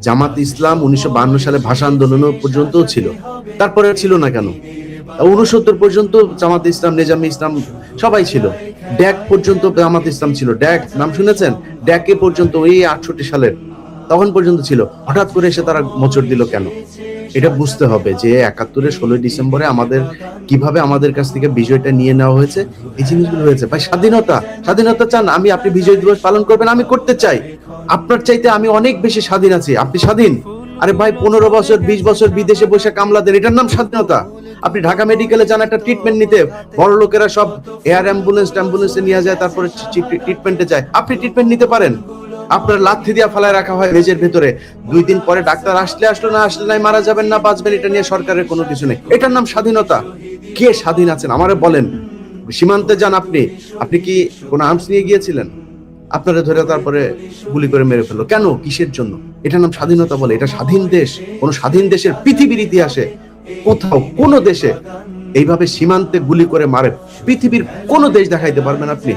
জামাত ইসলাম 1952 সালে ভাষা আন্দোলন পর্যন্ত ছিল, তারপরে ছিল না কেন? 69 পর্যন্ত জামাত ইসলাম, নেজামে ইসলাম সবাই ছিল। ড্যাক পর্যন্ত জামাত ইসলাম ছিল। ড্যাক নাম শুনেছেন? ড্যাকে পর্যন্ত এই 68 সালের তখন পর্যন্ত ছিল। হঠাৎ করে এসে তারা মোচড় দিল কেন? এটা বুঝতে হবে যে 71-এর 16 ডিসেম্বরে আমাদের কিভাবে আমাদের কাছ থেকে বিজয়টা নিয়ে নেওয়া হয়েছে, এই জিনিসগুলো হয়েছে। ভাই স্বাধীনতা, স্বাধীনতা চান? আপনি বিজয় দিবস পালন করবেন, আমি করতে চাই। আপনার চাইতে আমি অনেক বেশি স্বাধীন আছি। আপনি স্বাধীন? আরে ভাই 15 বছর 20 বছর বিদেশে বসে কামলা দেন, এটার নাম স্বাধীনতা? আপনি ঢাকা মেডিকেলে যান একটা ট্রিটমেন্ট নিতে, বড় লোকেরা সব এয়ার অ্যাম্বুলেন্সে নিয়ে যায়, তারপরে ট্রিটমেন্টে যায়। আপনি ট্রিটমেন্ট নিতে পারেন? আপনার লাথি দিয়া ফালায় রাখা হয় মেজের ভেতরে, 2 দিন পরে ডাক্তার আসলো না আসলে নাই, মারা যাবেন না বাঁচবেন, এটা নিয়ে সরকারের কোনো কিছু নেই। এটার নাম স্বাধীনতা? কে স্বাধীন আছেন আমারে বলেন? সীমান্তে যান আপনি, আপনি কি কোনো আর্মস নিয়ে গিয়েছিলেন? আপনারা ধরে তারপরে গুলি করে মেরে ফেললো কেন? কিসের জন্য? এটার নাম স্বাধীনতা বলে? এটা স্বাধীন দেশ? কোন স্বাধীন দেশের পৃথিবীর ইতিহাসে কোথাও কোন দেশে এইভাবে সীমান্তে গুলি করে মারে পৃথিবীর কোন দেশ দেখাইতে পারবেন আপনি?